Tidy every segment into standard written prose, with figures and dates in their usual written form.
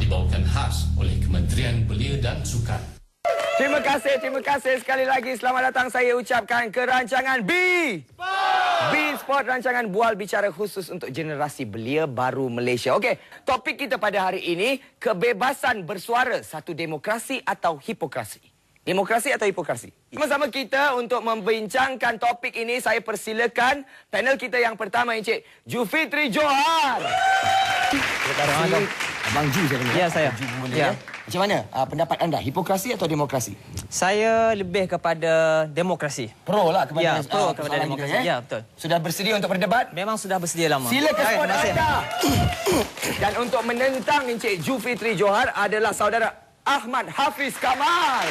dibawakan khas oleh Kementerian Belia dan Sukan. Terima kasih sekali lagi. Selamat datang saya ucapkan ke rancangan B Sport, rancangan bual bicara khusus untuk generasi belia baru Malaysia. Okey, topik kita pada hari ini, kebebasan bersuara, satu demokrasi atau hipokrasi. Demokrasi atau hipokrasi? Sama-sama kita untuk membincangkan topik ini, saya persilakan panel kita yang pertama, Encik Jufitri Johar. Terima kasih. Abang Ju saya panggil. Ya, saya. Ya. Macam mana pendapat anda, hipokrasi atau demokrasi? Saya lebih kepada demokrasi. Pro lah kepada pro kepada demokrasi. Kita, ya, betul. Sudah bersedia untuk berdebat? Memang sudah bersedia lama. Sila ke spot anda. Dan untuk menentang Encik Jufitri Johar adalah saudara Ahmad Hafiz Kamal.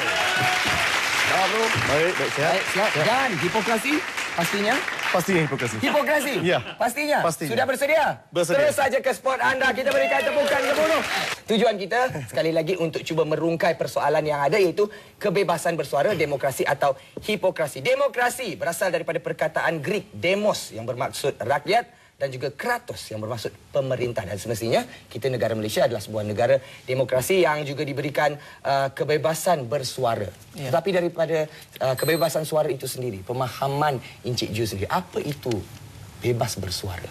Bro. Baik, sihat. Sihat. Dan hipokrasi pastinya? Pastinya hipokrasi. Hipokrasi? Ya. Pastinya? Pastinya. Sudah bersedia? Bersedia. Terus saja ke spot anda. Kita berikan tepukan ke bunuh. Tujuan kita sekali lagi untuk cuba merungkai persoalan yang ada, iaitu kebebasan bersuara, demokrasi atau hipokrasi. Demokrasi berasal daripada perkataan Greek demos yang bermaksud rakyat dan juga kratos yang bermaksud pemerintah. Dan semestinya kita negara Malaysia adalah sebuah negara demokrasi yang juga diberikan kebebasan bersuara. Ya. Tetapi daripada kebebasan suara itu sendiri, pemahaman Encik Ju sendiri, apa itu bebas bersuara?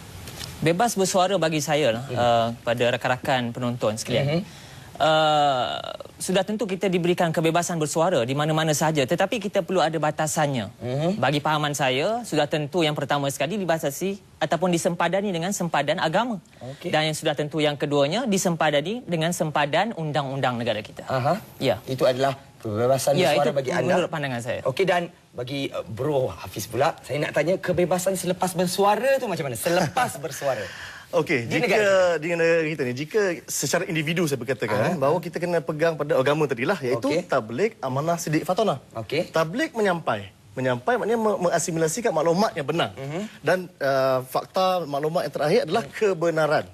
Bebas bersuara bagi saya pada rakan-rakan penonton sekalian. Sudah tentu kita diberikan kebebasan bersuara di mana-mana sahaja, tetapi kita perlu ada batasannya. Bagi pahaman saya, sudah tentu yang pertama sekali dibatasi ataupun disempadani dengan sempadan agama. Dan yang sudah tentu yang keduanya disempadani dengan sempadan undang-undang negara kita. Ya. Itu adalah kebebasan bersuara bagi anda. Menurut pandangan saya. Okey, dan bagi Bro Hafiz pula, saya nak tanya kebebasan selepas bersuara tu macam mana? Selepas bersuara. Okey, di negara kita ni, jika secara individu saya berkatakan bahawa kita kena pegang pada agama tadilah, iaitu tabligh, amanah, sidik, fatonah. Tabligh menyampai maknanya mengasimilasikan maklumat yang benar. Dan fakta maklumat yang terakhir adalah kebenaran.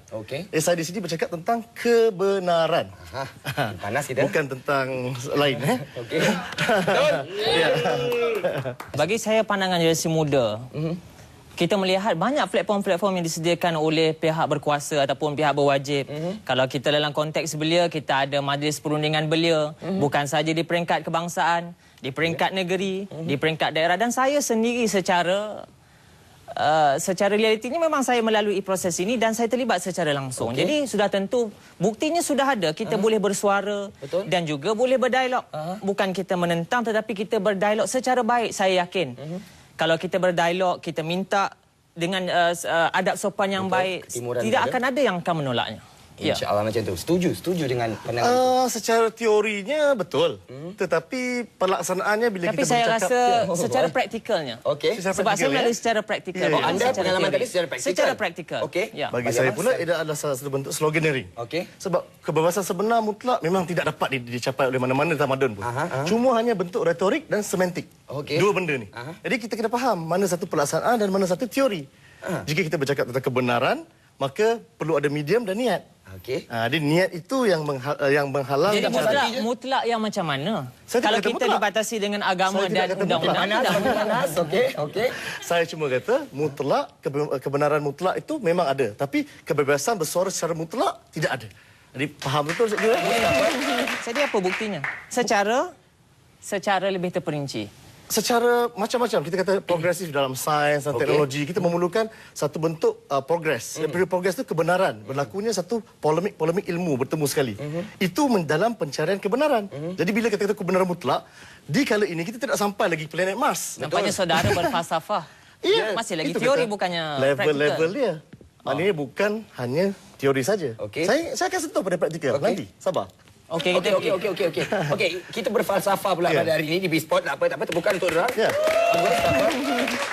Saya di sini bercakap tentang kebenaran. Panas kita. Bukan tentang lain. Bagi saya pandangan generasi muda, kita melihat banyak platform-platform yang disediakan oleh pihak berkuasa ataupun pihak berwajib. Kalau kita dalam konteks belia, kita ada Majlis Perundingan Belia. Bukan saja di peringkat kebangsaan, di peringkat negeri, di peringkat daerah. Dan saya sendiri secara realitinya memang saya melalui proses ini dan saya terlibat secara langsung. Jadi sudah tentu buktinya sudah ada. Kita boleh bersuara dan juga boleh berdialog. Bukan kita menentang, tetapi kita berdialog secara baik, saya yakin. Kalau kita berdialog, kita minta dengan adab sopan yang baik, tidak akan ada yang akan menolaknya. InsyaAllah macam tu. Setuju dengan pandangan itu. Secara teorinya betul. Tetapi pelaksanaannya bila tapi kita saya bercakap... rasa secara praktikalnya. Sebab Sebab saya melalui secara praktikal. Anda pengalaman tadi secara praktikal? Secara praktikal. Bagi saya pula, ia adalah satu bentuk sloganeering. Sebab kebebasan sebenar mutlak memang tidak dapat dicapai oleh mana-mana tamadun pun. Cuma hanya bentuk retorik dan semantik. Dua benda ni. Jadi kita kena faham mana satu pelaksanaan dan mana satu teori. Jika kita bercakap tentang kebenaran, maka perlu ada medium dan niat. Jadi niat itu yang menghalang. Jadi mutlak yang macam mana? Kalau kita dibatasi dengan agama dan undang-undang. Saya cuma kata mutlak, kebenaran mutlak itu memang ada. Tapi kebebasan bersuara secara mutlak tidak ada. Jadi faham betul Cik Ju? Jadi apa buktinya? Secara lebih terperinci. Secara macam-macam, kita kata progresif dalam sains dan teknologi, kita memerlukan satu bentuk progres. Daripada progres itu kebenaran, berlakunya satu polemik ilmu bertemu sekali. Itu dalam pencarian kebenaran. Jadi bila kita kata kebenaran mutlak, di kala ini kita tidak sampai lagi planet Mars. Nampaknya saudara berfalsafah. Masih lagi teori, bukannya level dia. Maknanya bukan hanya teori saja. Saya akan sentuh pada praktikal nanti. Sabar. Okey, kita berfalsafah pula pada hari ini di B-Sport. Tak apa, bukan untuk orang.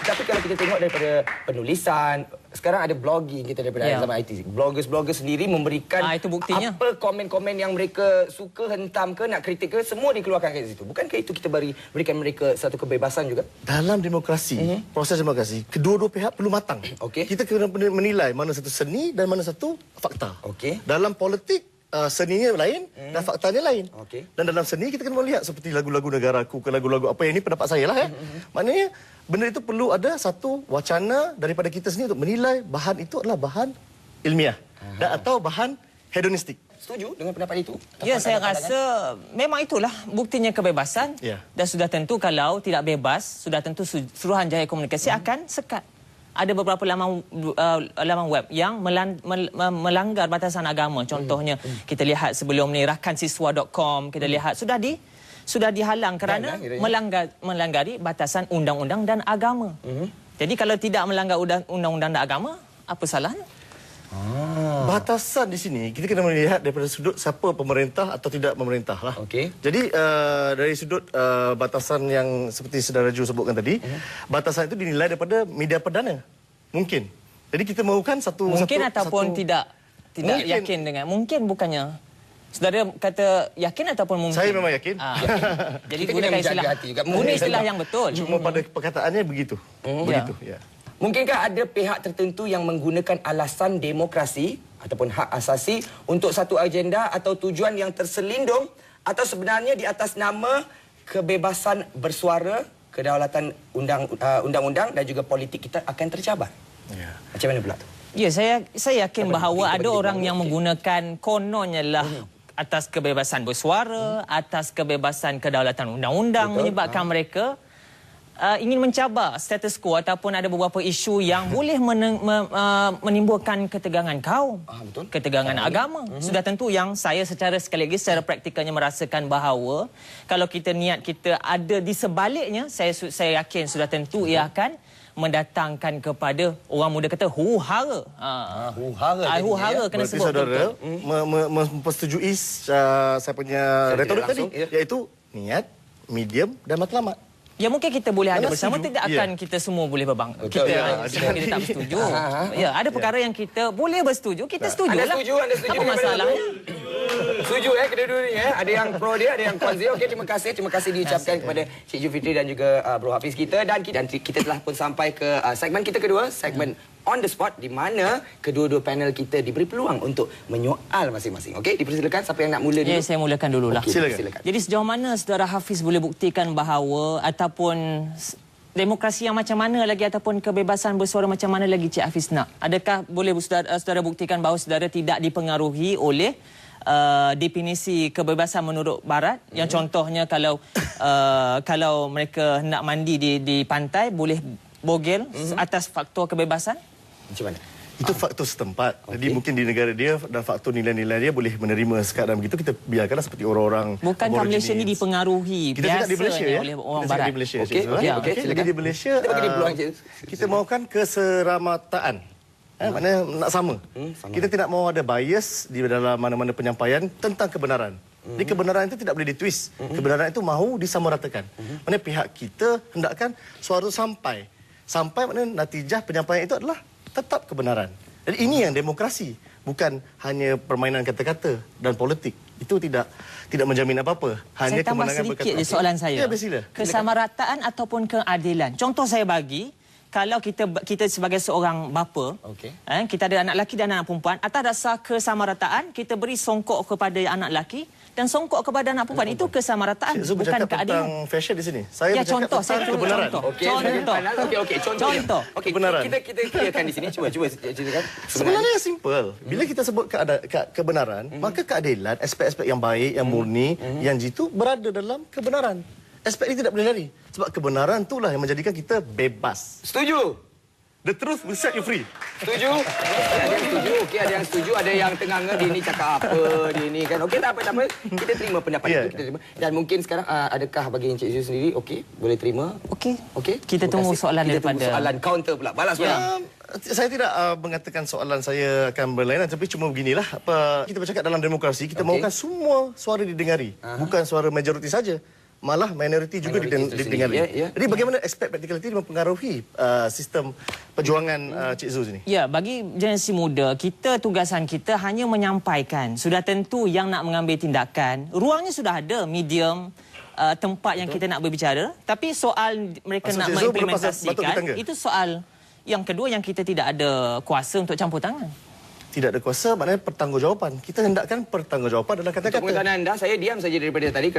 Tapi kalau kita tengok daripada penulisan, sekarang ada blogging kita daripada zaman IT. Bloggers sendiri memberikan itu buktinya. Apa komen-komen yang mereka suka, hentam ke, nak kritik ke, semua dikeluarkan kat situ. Bukankah itu kita berikan mereka satu kebebasan juga? Dalam demokrasi, proses demokrasi, kedua-dua pihak perlu matang. Kita kena menilai mana satu seni dan mana satu fakta. Dalam politik, seninya lain dan faktanya lain. Dan dalam seni kita kena melihat seperti lagu-lagu negaraku ke lagu-lagu apa yang ini pendapat saya lah. Maknanya benda itu perlu ada satu wacana daripada kita sendiri untuk menilai bahan itu adalah bahan ilmiah dan atau bahan hedonistik. Setuju dengan pendapat itu? Ya, saya rasa memang itulah buktinya kebebasan. Dan sudah tentu kalau tidak bebas, sudah tentu Suruhanjaya Komunikasi akan sekat. Ada beberapa laman web yang melanggar batasan agama. Contohnya, kita lihat sebelum ni rakansiswa.com, kita lihat sudah dihalang kerana melanggari batasan undang-undang dan agama. Jadi kalau tidak melanggar undang-undang dan agama, apa salahnya? Batasan di sini kita kena melihat daripada sudut siapa pemerintah atau tidak pemerintah lah. Jadi dari sudut batasan yang seperti Saudara Ju sebutkan tadi, batasan itu dinilai daripada media perdana. Mungkin. Jadi kita mahukan mungkin ataupun tidak yakin dengan mungkin bukannya. Saudara kata yakin ataupun mungkin? Saya memang yakin. Jadi gunakan istilah yang betul. Cuma pada perkataannya begitu. Begitu, ya. Mungkinkah ada pihak tertentu yang menggunakan alasan demokrasi ataupun hak asasi untuk satu agenda atau tujuan yang terselindung atau sebenarnya di atas nama kebebasan bersuara, kedaulatan undang-undang dan juga politik kita akan tercabar? Macam mana pula tu? Ya, saya yakin bahawa ada orang yang menggunakan kononnya lah atas kebebasan bersuara, atas kebebasan kedaulatan undang-undang menyebabkan mereka ingin mencabar status quo ataupun ada beberapa isu yang boleh menimbulkan ketegangan kaum, ketegangan agama. Sudah tentu yang saya sekali lagi secara praktikalnya merasakan bahawa kalau kita niat kita ada di sebaliknya, saya yakin sudah tentu ia akan mendatangkan kepada orang muda kata huru-hara. Huru-hara kena sebut saudara mempersetujui saya punya retorik tadi, iaitu niat, medium dan matlamat. Ya, mungkin kita boleh ada bersama, tidak akan kita semua boleh kita tak bersetuju. Ya, ada perkara yang kita boleh bersetuju, kita setujulah. Anda setuju apa masalahnya? Setuju kedua-dua ni Ada yang pro dia, ada yang kontra. Okey, terima kasih diucapkan kepada Cik Ju Fitri dan juga Bro Hafiz kita, dan kita telah pun sampai ke segmen kita kedua, segmen On The Spot, di mana kedua-dua panel kita diberi peluang untuk menyoal masing-masing. Okey, dipersilakan siapa yang nak mula dulu? Ya, saya mulakan dululah. Silakan. Jadi sejauh mana Saudara Hafiz boleh buktikan bahawa ataupun demokrasi yang macam mana lagi ataupun kebebasan bersuara macam mana lagi Cik Hafiz nak? Adakah boleh saudara buktikan bahawa saudara tidak dipengaruhi oleh definisi kebebasan menurut Barat, yang contohnya kalau mereka hendak mandi di pantai boleh bogel atas faktor kebebasan? Macam mana? Itu faktor setempat. Jadi mungkin di negara dia dan faktor nilai-nilai dia boleh menerima sekarang begitu, kita biarkanlah seperti orang-orang. Bukankah Malaysia ni dipengaruhi kita di Malaysia, oleh orang Barat? Di Malaysia. Jadi di Malaysia kita mahukan keseramataan. Maknanya nak sama. Kita tidak mahu ada bias di dalam mana-mana penyampaian tentang kebenaran. Jadi kebenaran itu tidak boleh ditwist. Kebenaran itu mahu disamaratakan. Maknanya pihak kita hendakkan suara sampai maknanya natijah penyampaian itu adalah tetap kebenaran. Jadi ini yang demokrasi, bukan hanya permainan kata-kata dan politik. Itu tidak menjamin apa-apa. Hanya saya tambah sedikit je soalan saya. Ya, bersila. Kesamarataan ataupun keadilan. Contoh saya bagi, kalau kita sebagai seorang bapa, kita ada anak lelaki dan anak perempuan, atas dasar kesamarataan kita beri songkok kepada anak lelaki dan songkok kepada anak perempuan. Itu kesamarataan, bukan keadilan. Tentang fashion di sini. Saya contoh, saya kebenaran. Contoh. Kebenaran. Kita clearkan di sini. Cuba ceritakan. Sebenarnya simple. Bila kita sebut kebenaran, maka keadilan, aspek-aspek yang baik, yang murni, yang jitu berada dalam kebenaran. Aspek ini tidak boleh lari. Sebab kebenaran itulah yang menjadikan kita bebas. Setuju? The truth will set you free. Setuju? Ada yang setuju. Okey, ada yang setuju. Ada yang tengah-tengah dia ni cakap apa, dia ni kan. Okey, tak apa. Kita terima pendapat itu. Kita terima. Dan mungkin sekarang adakah bagi Encik Zu sendiri, okey, boleh terima? Okey. Okey. Kita tunggu soalan daripada... Kita tunggu soalan counter pula. Balas pula. Saya tidak mengatakan soalan saya akan berlainan, tapi cuma beginilah. Kita bercakap dalam demokrasi, kita mahukan semua suara didengari. Bukan suara majoriti saja. Malah minoriti juga didengari. Jadi bagaimana aspek practicality mempengaruhi sistem perjuangan Cik Zu ini? Ya, bagi generasi muda, tugasan kita hanya menyampaikan. Sudah tentu yang nak mengambil tindakan, ruangnya sudah ada, medium, tempat yang kita nak berbicara. Tapi soal mereka nak mengimplementasikan, itu soal yang kedua yang kita tidak ada kuasa untuk campur tangan. Tidak ada kuasa, maknanya pertanggungjawapan. Kita hendakkan pertanggungjawapan dalam kata-kata. Untuk pengetahuan anda, saya diam saja daripada tadi.